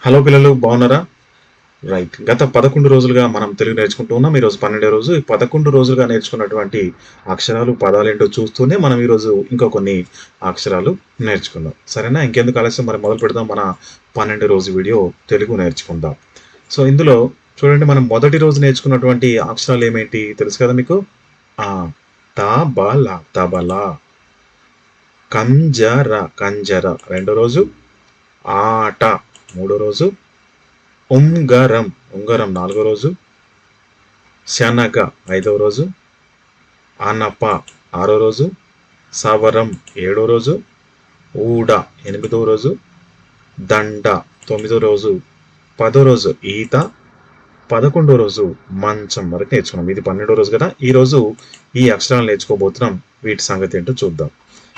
Hello పిల్లలు, బాగున్నారా? Right. గత 11 రోజులుగా మనం తెలుగు నేర్చుకుంటూ ఉన్నాం. ఈరోజు 12వ రోజు. ఈ 11 రోజులుగా నేర్చుకున్నటువంటి అక్షరాలు, పదాలేంటో చూస్తూనే మనం ఈరోజు ఇంకా కొన్ని అక్షరాలు నేర్చుకుందాం. సరేనా? ఇంకెందుకు ఆలస్యం, మరి మొదలు పెడదాం మన 12 రోజు వీడియో తెలుగు నేర్చుకుందాం. సో ఇందులో చూడండి, మనం మొదటి రోజు నేర్చుకున్నటువంటి అక్షరాలు ఏమేంటి తెలుసు కదా మీకు? ఆ తబల, తబల. కంజర, కంజర రెండో రోజు. ఆట మూడో రోజు. ఉంగరం, ఉంగరం నాలుగో రోజు. శనగ ఐదవ రోజు. అనప ఆరో రోజు. సవరం ఏడో రోజు. ఊడ ఎనిమిదవ రోజు. దండ తొమ్మిదో రోజు. పదో రోజు ఈత. 11వ రోజు మంచం వరకు నేర్చుకున్నాం. ఇది 12వ రోజు కదా. ఈ రోజు ఈ అక్షరాలు నేర్చుకోబోతున్నాం. వీటి సంగతి ఏంటో చూద్దాం.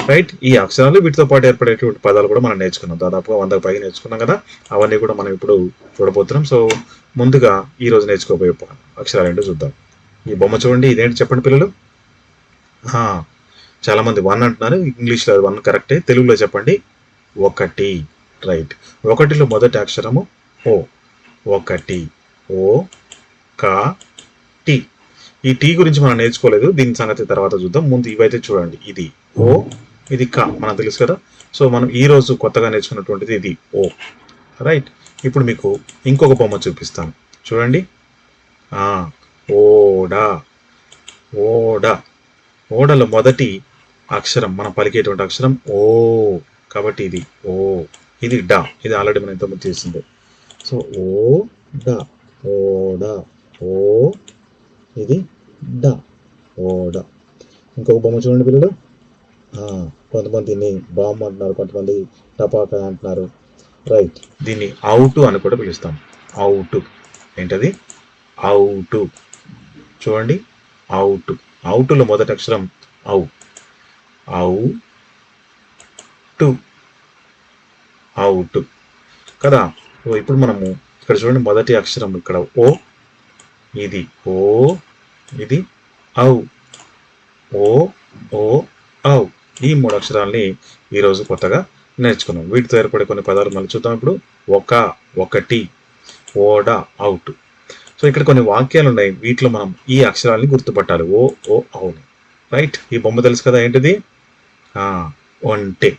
రైట్. ఈ అక్షరాలు వీటితో పాటు ఏర్పడేటువంటి పదాలు కూడా మనం నేర్చుకున్నాం. దాదాపుగా 100కు పైగా నేర్చుకున్నాం కదా. అవన్నీ కూడా మనం ఇప్పుడు చూడబోతున్నాం. సో ముందుగా ఈ రోజు నేర్చుకోబోయే అక్షరాలు ఏంటో చూద్దాం. ఈ బొమ్మ చూడండి, ఇదేంటి చెప్పండి పిల్లలు? చాలా మంది 1 అంటున్నారు. ఇంగ్లీష్లో 1 కరెక్టే, తెలుగులో చెప్పండి. ఒకటి. రైట్. ఒకటిలో మొదటి అక్షరము ఓ. ఒకటి. ఓ క టి. ఈ టీ గురించి మనం నేర్చుకోలేదు, దీని సంగతి తర్వాత చూద్దాం. ముందు ఇవైతే చూడండి, ఇది ఓ, ఇది క, మనకు తెలుసు కదా. సో మనం ఈ రోజు కొత్తగా నేర్చుకున్నటువంటిది ఇది ఓ. రైట్. ఇప్పుడు మీకు ఇంకొక బొమ్మ చూపిస్తాను, చూడండి. ఓడ. ఓడ. ఓడలో మొదటి అక్షరం, మనం పలికేటువంటి అక్షరం ఓ, కాబట్టి ఇది ఓ. ఇది డా, ఇది ఆల్రెడీ మనం ఇంతకుముందు చేసింది. సో ఓ డ, ఓడ. ఓ, ఇది డ, ఓడ. ఇంకొక బొమ్మ చూడండి పిల్లలు. కొంతమంది దీన్ని బాంబు అంటున్నారు, కొంతమంది టపాకా అంటున్నారు. రైట్. దీన్ని అవుటు అని కూడా పిలుస్తాం. అవుటు. ఏంటది? అవుటు. చూడండి, అవుటు. అవుటులో మొదటి అక్షరం ఔ. ఔ టు. అవుటు కదా. ఇప్పుడు మనము ఇక్కడ చూడండి, మొదటి అక్షరం ఇక్కడ ఓ, ఇది ఓ, ఇది ఔ. ఓ, ఓ, ఔ. ఈ 3 అక్షరాలని ఈరోజు కొత్తగా నేర్చుకున్నాం. వీటితో ఏర్పడే కొన్ని పదాలు మళ్ళీ చూద్దాం ఇప్పుడు. ఒక, ఒకటి, ఓడ, అవుట్. సో ఇక్కడ కొన్ని వాక్యాలు ఉన్నాయి, వీటిలో మనం ఈ అక్షరాలని గుర్తుపట్టాలి. ఓ, ఓ, అవును. రైట్. ఈ బొమ్మ తెలుసు కదా, ఏంటిది? ఒంటె.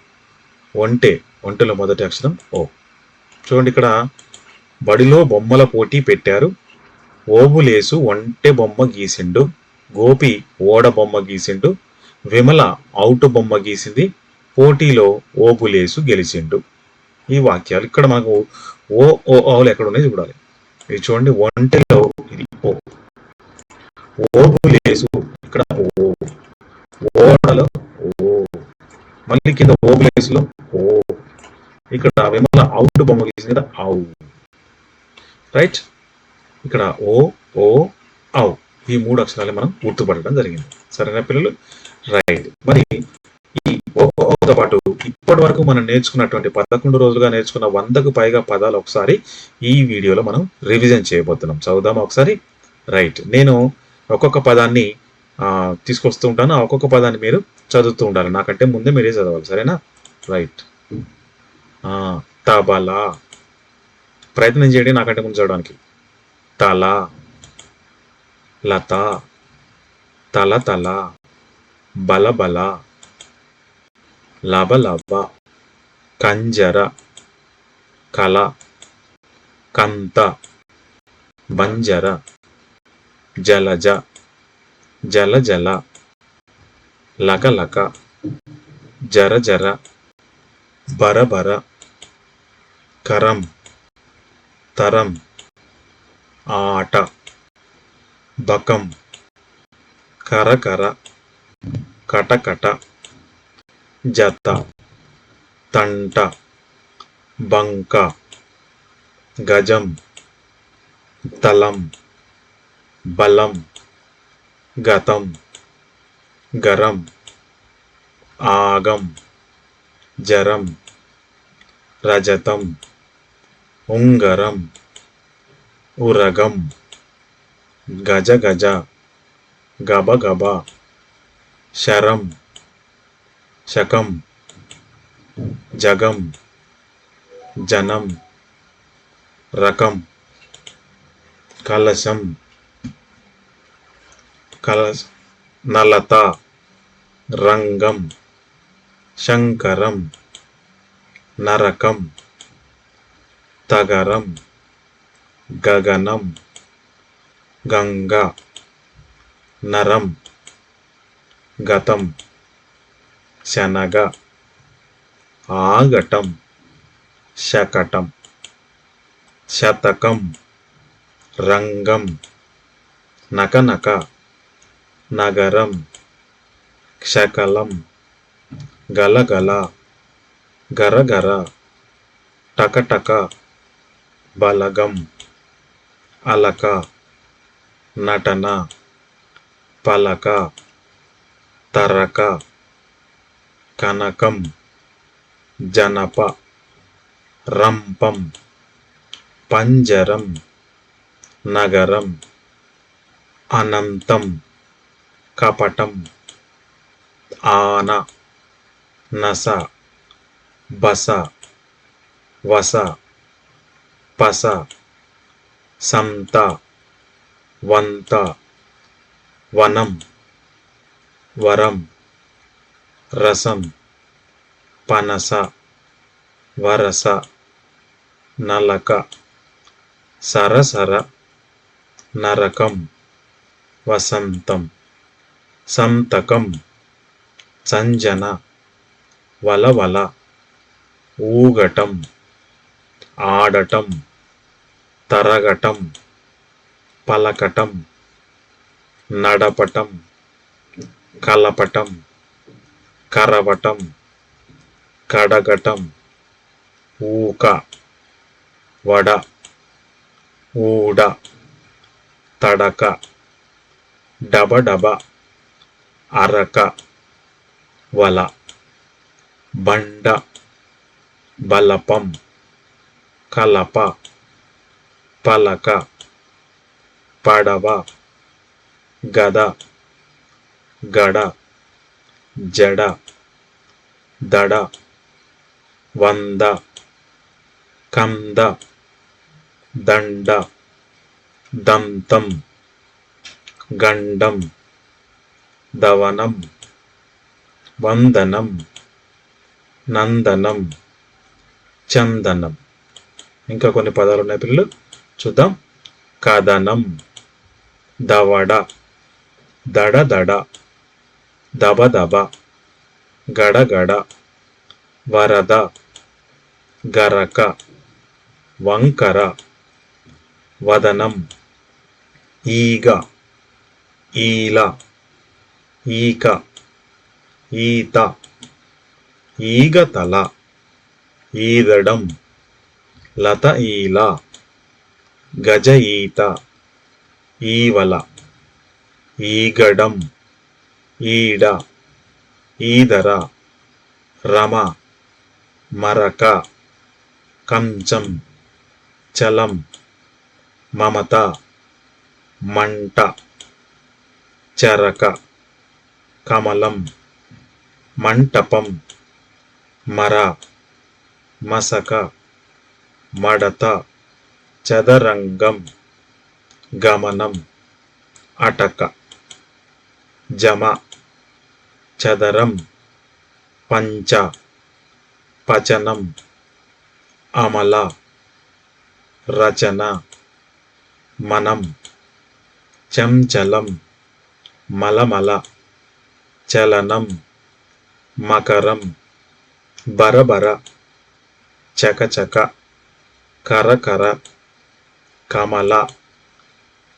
ఒంటె. ఒంటెలో మొదటి అక్షరం ఓ. చూడండి, ఇక్కడ బడిలో బొమ్మల పోటీ పెట్టారు. ఓబులేసు ఒంటె బొమ్మ గీసిండు. గోపి ఓడ బొమ్మ గీసిండు. విమల అవుటు బొమ్మ గీసింది. పోటీలో ఓబులేసు గెలిచిండు. ఈ వాక్యాలు ఇక్కడ మనకు ఓ, ఓ, అవులు ఎక్కడ ఉన్నాయి చూడాలి. ఇది చూడండి, ఒంటెలో ఇది ఓ. ఓబులేసు ఇక్కడ ఓ. ఓడలో ఓ. మళ్ళీ కింద ఓబులేసులో ఓ. ఇక్కడ విమల అవుట్ బొమ్మ గీసింది కదా, ఆవు. రైట్. ఇక్కడ ఓ, ఓ, ఔ. ఈ 3 అక్షరాలు మనం గుర్తుపట్టడం జరిగింది. సరేనా పిల్లలు? రైట్. మరి ఈ ఓతో పాటు ఇప్పటి వరకు మనం నేర్చుకున్నటువంటి 11 రోజులుగా నేర్చుకున్న 100కు పైగా పదాలు ఒకసారి ఈ వీడియోలో మనం రివిజన్ చేయబోతున్నాం. చదువుదామా ఒకసారి? రైట్. నేను ఒక్కొక్క పదాన్ని తీసుకొస్తూ ఉంటాను. ఆ ఒక్కొక్క పదాన్ని మీరు చదువుతూ ఉండాలి. నాకంటే ముందే మీరే చదవాలి. సరేనా? రైట్. తబలా. ప్రయత్నం చేయండి నాకంటే ముందు చదవడానికి. తల. లత. తల తల. బల బల. లబ లబ. కంజర. కల. కంత. బంజర. జలజ. జల జల. లక లక. జర జర. బర బర. కరం. తరం. ఆట. బకం. కరకర. కటకట. జత. తంట. బంక. గజం. తలం. బలం. గతం. గరం. ఆగం. జరం. రజతం. ఉంగరం. ఉరగం. గజ గజ. గబ గబ. శరం. శకం. జగం. జనం. రకం, కలశం, కలశ, నలత, రంగం, శంకరం, నరకం, తగరం, గగనం, గంగ, నరం, గతం, శనగ, ఆగటం, శకటం, శతకం, రంగం, నకనక, నగరం, శకలం, గలగల, గరగర, టకటక, బలగం, అలక, నటన, పలక, తరక, కనకం, జనప, రంపం, పంజరం, నగరం, అనంతం, కపటం, ఆన, నస, బస, వస, పస, సంత, వంత, వనం, వరం, రసం, పనస, వరస, నలక, సరసర, నరకం, వసంతం, సంతకం, సంజన, వలవల, ఊగటం, ఆడటం, తరగటం, పలకటం, నడపటం, కలపటం, కరవటం, కడగటం, ఊక, వడ, ఊడ, తడక, డబడబ, అరక, వల, బండ, బలపం, కలప, పలక, పడవ, గద, గడ, జడ, దడ, వంద, కంద, దండ, దంతం, గండం, దవనం, వందనం, నందనం, చందనం. ఇంకా కొన్ని పదాలు ఉన్నాయి పిల్లలు, చూద్దాం. కదనం, దవడ, దడదడ, దబదబ, గడగడ, వరద, గరక, వంకర, వదనం, ఈగ, ఈల, ఈక, ఈత, ఈగతల, ఈదడం, లత ఈల, గజ ఈత, ఈవల, ఈగడం, ఈడ, ఈదర, రమ, మరక, కంచం, చలం, మమత, మంట, చరక, కమలం, మంటపం, మర, మసక, మడత, చదరంగం, గమనం, అటక, జమ, చదరం, పంచ, పచనం, అమల, రచన, మనం, చంచలం, మలమల, చలనం, మకరం, బరబర, చకచక, కరకర, కమల,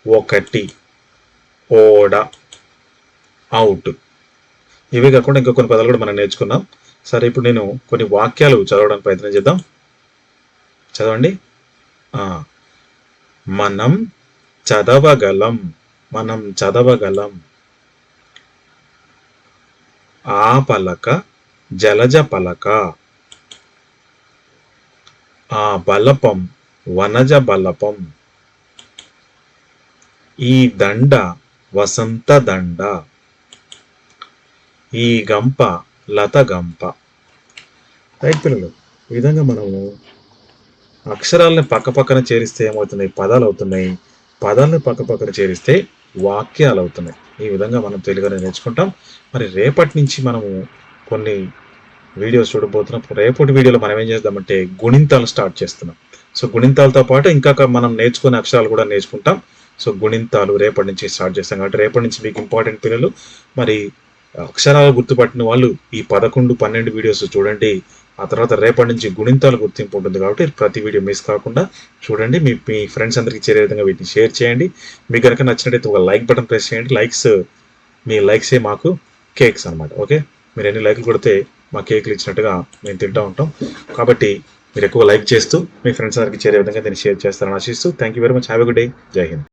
ఒకటి, ఓడ, అవుట్. ఇవే కాకుండా ఇంకా కొన్ని పదాలు కూడా మనం నేర్చుకున్నాం. సరే, ఇప్పుడు నేను కొన్ని వాక్యాలు చదవడానికి ప్రయత్నం చేద్దాం. చదవండి. మనం చదవగలం, మనం చదవగలం. ఆ పలక జలజ పలక, ఆ బలపం వనజ బలపం, ఈ దండ వసంత దండ, ఈ గంప లత గంప. రైట్ పిల్లలు, ఈ విధంగా మనము అక్షరాలని పక్కపక్కన చేరిస్తే ఏమవుతున్నాయి? పదాలు అవుతున్నాయి. పదాలను పక్కపక్కన చేరిస్తే వాక్యాలు అవుతున్నాయి. ఈ విధంగా మనం తెలుగుని నేర్చుకుంటాం. మరి రేపటి నుంచి మనము కొన్ని వీడియోస్ చూడబోతున్నాం. రేపటి వీడియోలో మనం ఏం చేద్దామంటే గుణింతాలు స్టార్ట్ చేస్తున్నాం. సో గుణింతాలతో పాటు ఇంకా మనం నేర్చుకునే అక్షరాలు కూడా నేర్చుకుంటాం. సో గుణింతాలు రేపటి నుంచి స్టార్ట్ చేస్తాం కాబట్టి రేపటి నుంచి మీకు ఇంపార్టెంట్ పిల్లలు. మరి అక్షరాలు గుర్తుపట్టిన వాళ్ళు ఈ 11, 12 వీడియోస్ చూడండి. ఆ తర్వాత రేపటి నుంచి గుణింతాలు గుర్తింపు ఉంటుంది కాబట్టి ప్రతి వీడియో మిస్ కాకుండా చూడండి. మీ ఫ్రెండ్స్ అందరికీ చేరే విధంగా వీటిని షేర్ చేయండి. మీకు కనుక నచ్చినట్టయితే ఒక లైక్ బటన్ ప్రెస్ చేయండి. మీ లైక్సే మాకు కేక్స్ అనమాట. ఓకే, మీరు ఎన్ని లైక్లు కొడితే మా కేక్లు ఇచ్చినట్టుగా మేము తింటూ ఉంటాం. కాబట్టి మీరు ఎక్కువ లైక్ చేస్తూ మీ ఫ్రెండ్స్ అందరికీ చేరే విధంగా దీన్ని షేర్ చేస్తారని ఆశిస్తూ thank you very much. Have a good day. జై హింద్.